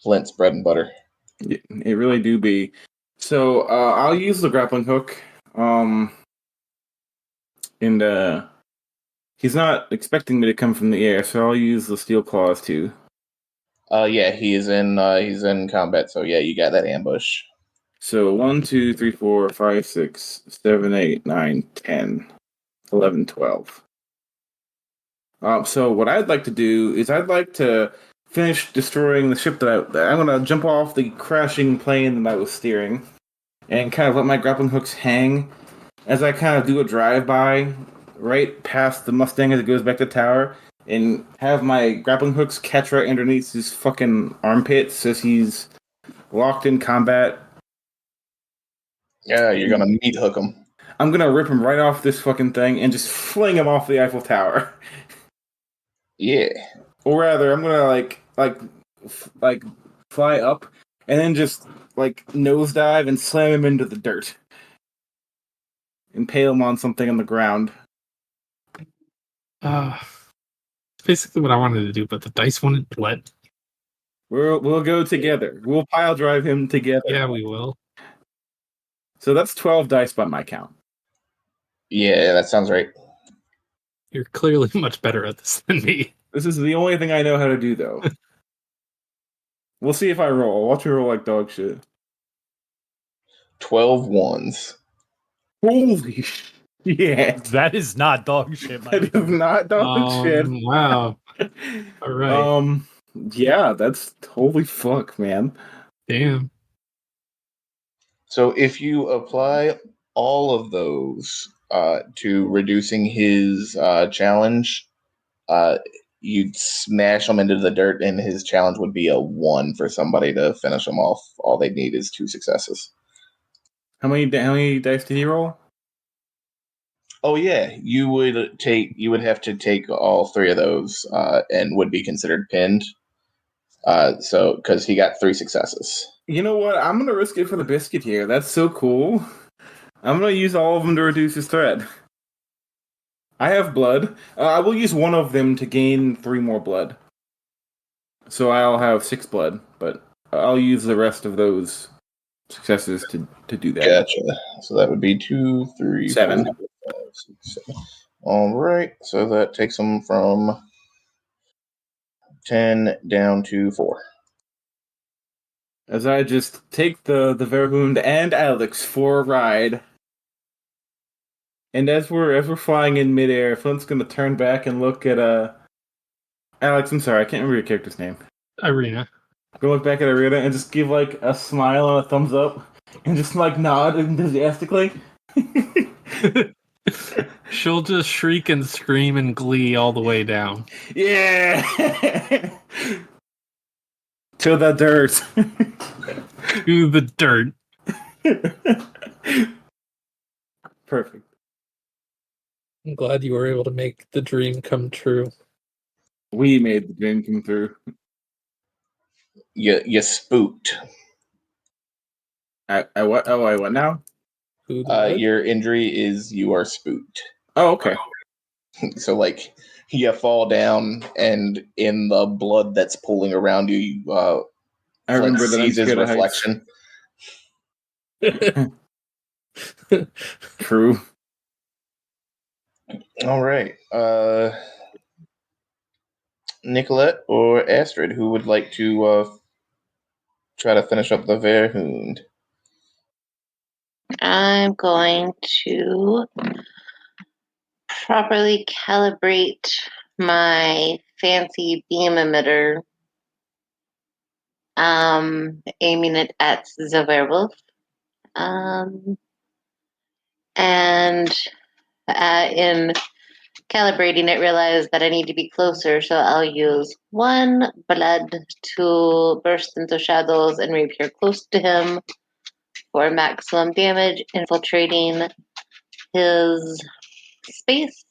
Flint's bread and butter. It really do be. So I'll use the grappling hook. And he's not expecting me to come from the air, so I'll use the steel claws too. Yeah, he's in combat, so yeah, you got that ambush. So 1, 2, 3, 4, 5, 6, 7, 8, 9, 10, 11, 12. So what I'd like to do is I'd like to finish destroying the ship that I'm going to jump off the crashing plane that I was steering and kind of let my grappling hooks hang as I kind of do a drive-by right past the Mustang as it goes back to the tower and have my grappling hooks catch right underneath his fucking armpits as he's locked in combat. Yeah, you're gonna meat hook him. I'm going to rip him right off this fucking thing and just fling him off the Eiffel Tower. Yeah. Or rather, I'm gonna like fly up and then just like nosedive and slam him into the dirt, impale him on something on the ground. It's basically what I wanted to do, but the dice wouldn't let. We'll go together. We'll pile drive him together. Yeah, we will. So that's 12 dice by my count. Yeah, that sounds right. You're clearly much better at this than me. This is the only thing I know how to do, though. We'll see if I roll. Watch me roll like dog shit. 12 ones. Holy shit! That is not dog shit, That is not dog shit. Wow. All right. Yeah, that's holy fuck, man. Damn. So if you apply all of those to reducing his challenge, you'd smash him into the dirt, and his challenge would be a 1 for somebody to finish him off. All they need is 2 successes. How many dice did he roll? Oh yeah, you would have to take all 3 of those and would be considered pinned. So because he got 3 successes. You know what? I'm gonna risk it for the biscuit here. That's so cool. I'm gonna use all of them to reduce his threat. I have blood. I will use one of them to gain 3 more blood. So I'll have 6 blood, but I'll use the rest of those successes to do that. Gotcha. So that would be 2, 3, 7. 4, 5, 6, 7. All right. So that takes him from 10 down to 4. As I just take the Verhund and Alex for a ride. And as we're flying in midair, Flint's gonna turn back and look at Alex, I'm sorry, I can't remember your character's name. Irina. Go look back at Irina and just give like a smile and a thumbs up and just like nod enthusiastically. She'll just shriek and scream in glee all the way down. Yeah. To the dirt. To the dirt. Perfect. I'm glad you were able to make the dream come true. We made the dream come through. You spooked. I what? Oh, I what now? Your injury is you are spooked. Oh, okay. So like you fall down, and in the blood that's pooling around you, I remember that I'm sees his scared of heights. reflection. True. All right. Nicolette or Astrid, who would like to try to finish up the Verhund? I'm going to properly calibrate my fancy beam emitter, aiming it at the werewolf. And in calibrating it, realized that I need to be closer, so I'll use 1 blood to burst into shadows and reappear close to him for maximum damage, infiltrating his space.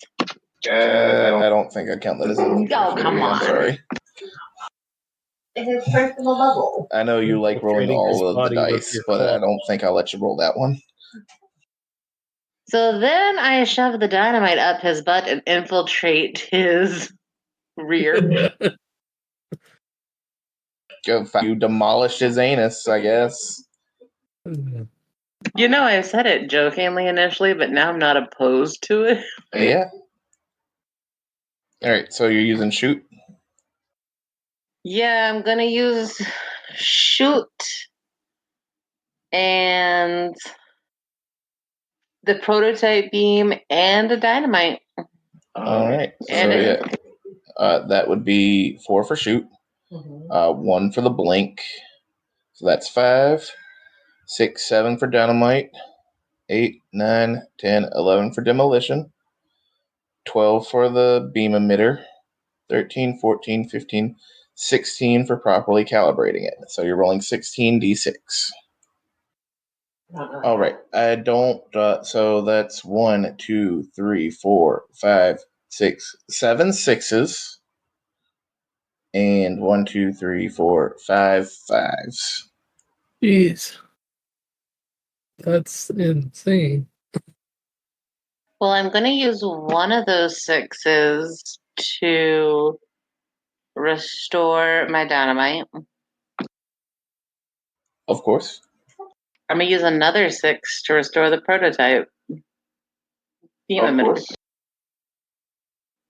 I don't think I'd count that as infiltration. Oh, come I'm on. sorry. It's his personal bubble. I know you like rolling Infiltrating his all of the body with dice, your but I claw. don't think I'll let you roll that one. So then I shove the dynamite up his butt and infiltrate his rear. You demolished his anus, I guess. You know, I said it jokingly initially, but now I'm not opposed to it. Yeah. All right, so you're using shoot. Yeah, I'm gonna use shoot and the prototype beam and a dynamite. All right. And So it- yeah, that would be 4 for shoot, 1 for the blink. So that's 5, 6, 7 for dynamite, 8, 9, 10, 11 for demolition, 12 for the beam emitter, 13, 14, 15, 16 for properly calibrating it. So you're rolling 16d6. All right. I don't. So that's 1, 2, 3, 4, 5, 6, 7 sixes, and 1, 2, 3, 4, 5 fives. Jeez. That's insane. well, I'm gonna use one of those sixes to restore my dynamite. Of course. I'm gonna use another 6 to restore the prototype. Beam emitter.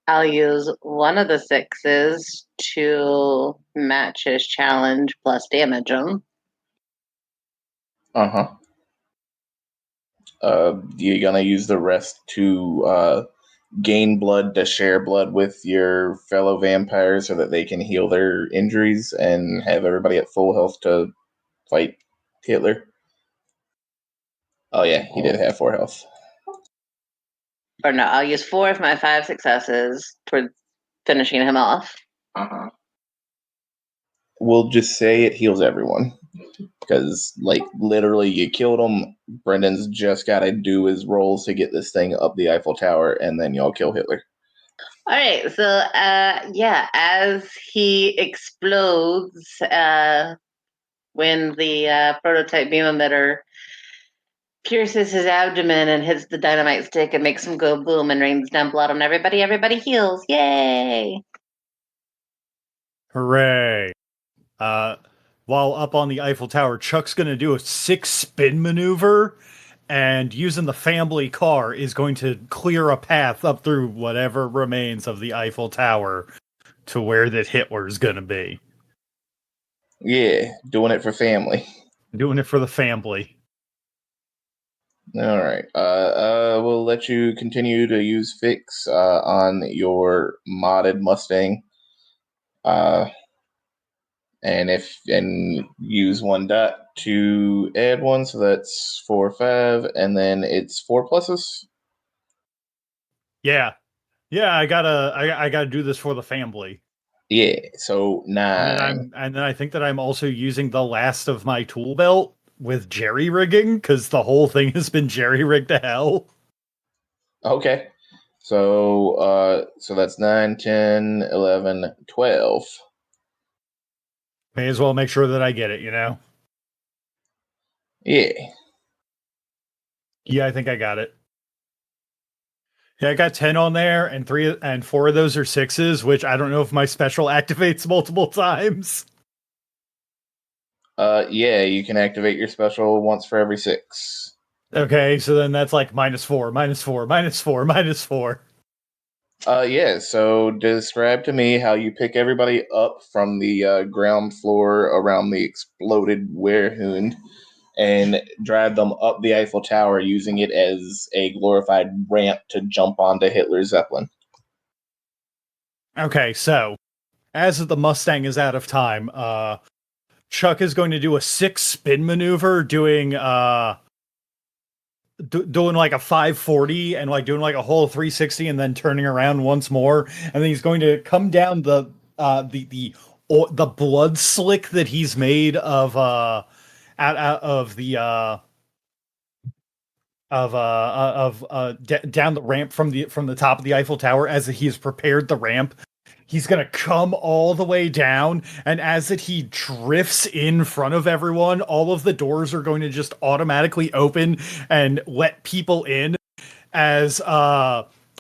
I'll use one of the 6s to match his challenge plus damage him. Uh-huh. You're gonna use the rest to gain blood, to share blood with your fellow vampires so that they can heal their injuries and have everybody at full health to fight Hitler. Oh yeah, he did have 4 health. Or no, I'll use 4 of my 5 successes towards finishing him off. We'll just say it heals everyone. Because, like, literally, you killed him. Brendan's just got to do his rolls to get this thing up the Eiffel Tower, and then y'all kill Hitler. All right, so yeah, as he explodes, when the prototype beam emitter pierces his abdomen and hits the dynamite stick and makes him go boom and rains down blood on everybody. Everybody heals. Yay! Hooray. While up on the Eiffel Tower, Chuck's going to do a 6 spin maneuver, and using the family car is going to clear a path up through whatever remains of the Eiffel Tower to where that Hitler's going to be. Yeah, doing it for family. Doing it for the family. All right. We'll let you continue to use fix on your modded Mustang. And use 1 dot to add 1, so that's 4, 5, and then it's 4 pluses. Yeah. Yeah, I gotta do this for the family. Yeah, so 9. And then I think that I'm also using the last of my tool belt with jerry rigging, because the whole thing has been jerry rigged to hell. Okay. So that's 9, 10, 11, 12. May as well make sure that I get it, you know? Yeah. Yeah, I think I got it. Yeah, I got 10 on there, and 4 of those are 6s, which I don't know if my special activates multiple times. Yeah, you can activate your special once for every 6. Okay, so then that's like -4, -4, -4, -4. Yeah, so describe to me how you pick everybody up from the ground floor around the exploded Werehund and drive them up the Eiffel Tower using it as a glorified ramp to jump onto Hitler's Zeppelin. Okay, so as the Mustang is out of time, Chuck is going to do a 6 spin maneuver, doing doing like a 540 and like doing like a whole 360 and then turning around once more, and then he's going to come down the blood slick that he's made of out of the down the ramp from the top of the Eiffel Tower. As he's prepared the ramp, he's gonna come all the way down, and as he drifts in front of everyone, all of the doors are going to just automatically open and let people in.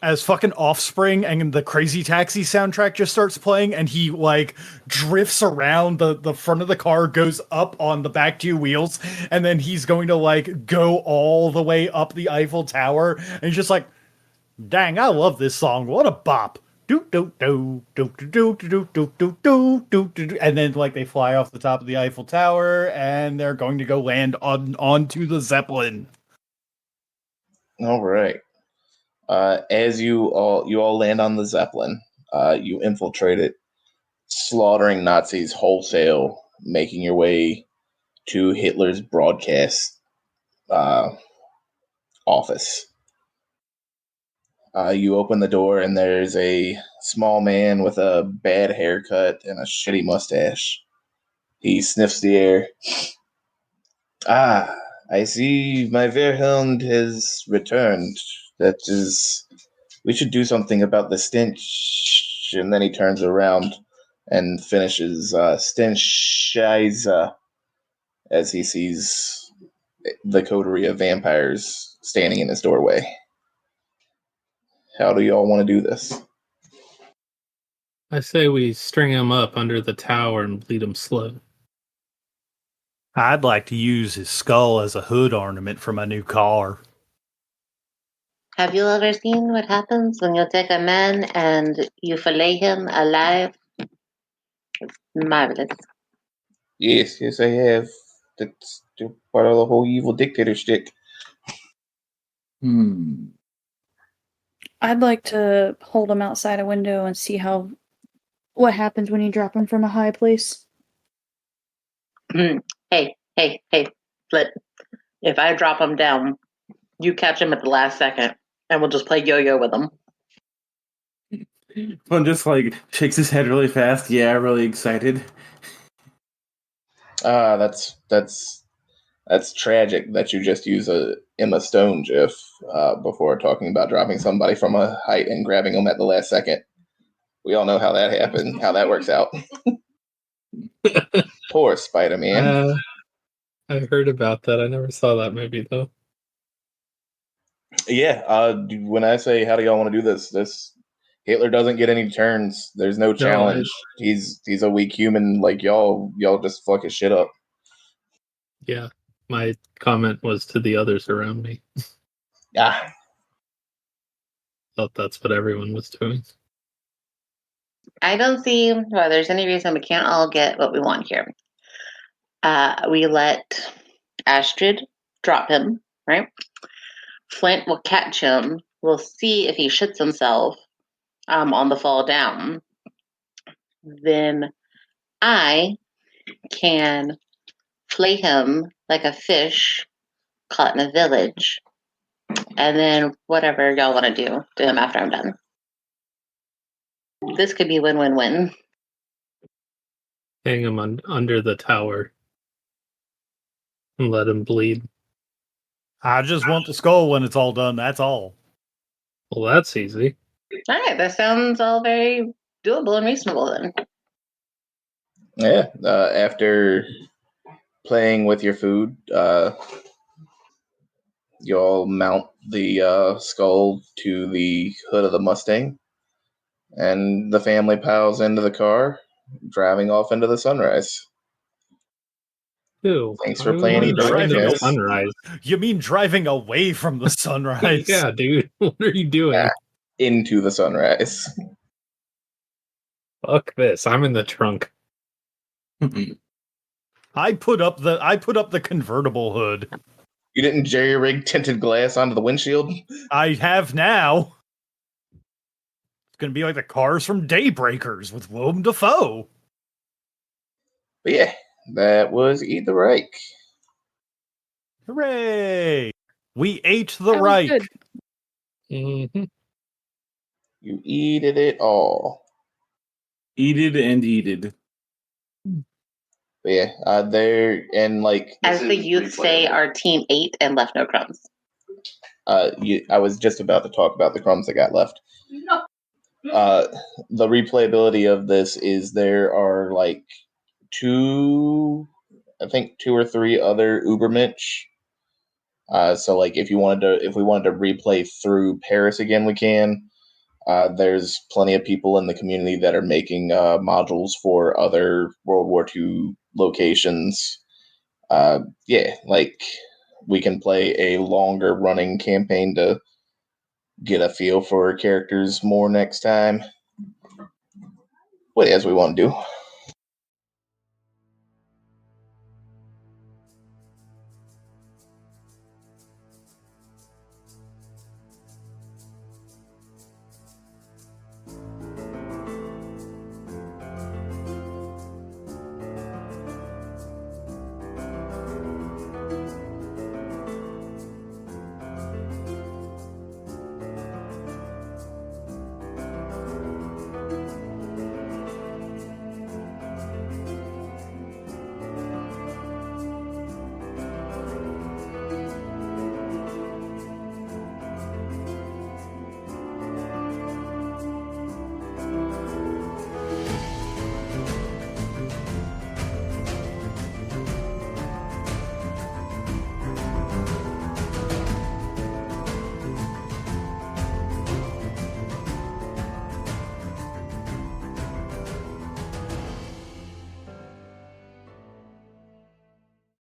As fucking Offspring and the Crazy Taxi soundtrack just starts playing, and he like drifts around the front of the car, goes up on the back two wheels, and then he's going to like go all the way up the Eiffel Tower, and he's just like, dang, I love this song, what a bop. Do do do do do do do do do do do, and then like they fly off the top of the Eiffel Tower, and they're going to go land onto the Zeppelin. All right. As you all land on the Zeppelin, you infiltrate it, slaughtering Nazis wholesale, making your way to Hitler's broadcast office. You open the door, and there's a small man with a bad haircut and a shitty mustache. He sniffs the air. Ah, I see my Wehrhound has returned. That is, we should do something about the stench. And then he turns around and finishes stench as he sees the coterie of vampires standing in his doorway. How do you all want to do this? I say we string him up under the tower and bleed him slow. I'd like to use his skull as a hood ornament for my new car. Have you ever seen what happens when you take a man and you fillet him alive? It's marvelous. Yes, I have. That's part of the whole evil dictator shtick. I'd like to hold him outside a window and see what happens when you drop him from a high place. Hey, Flit. If I drop him down, you catch him at the last second, and we'll just play yo-yo with him. Fun just like shakes his head really fast. Yeah, really excited. That's tragic that you just use a Emma Stone gif before talking about dropping somebody from a height and grabbing them at the last second. We all know how that happened, how that works out. Poor Spider-Man. I heard about that. I never saw that movie though. Yeah, when I say how do y'all want to do this Hitler doesn't get any turns. There's no challenge. He's a weak human like y'all just fuck his shit up. Yeah, my comment was to the others around me. Ah. Thought that's what everyone was doing. I don't see why there's any reason we can't all get what we want here. We let Astrid drop him, right? Flint will catch him. We'll see if he shits himself on the fall down. Then I can flay him like a fish caught in a village. And then whatever y'all want to do to him after I'm done. This could be win-win-win. Hang him under the tower and let him bleed. I just want the skull when it's all done, that's all. Well, that's easy. All right, that sounds all very doable and reasonable then. Yeah, after playing with your food, y'all mount the skull to the hood of the Mustang, and the family piles into the car, driving off into the sunrise. Ew. Thanks for playing Eat the Reich, guys. Sunrise. You mean driving away from the sunrise? Yeah, dude. What are you doing? Yeah. Into the sunrise. Fuck this. I'm in the trunk. I put up the convertible hood. You didn't jerry-rig tinted glass onto the windshield? I have now. It's gonna be like the cars from Daybreakers with Willem Dafoe. But yeah, that was Eat the Reich. Hooray! We ate the That was Reich. good. Mm-hmm. You eated it all. Eated and eated. But yeah, there and like As the youth say, our team ate and left no crumbs. I was just about to talk about the crumbs that got left. The replayability of this is there are like two or three other Ubermensch. So like if we wanted to replay through Paris again, we can. There's plenty of people in the community that are making modules for other World War II locations. Yeah, like we can play a longer running campaign to get a feel for characters more next time. What as we want to do.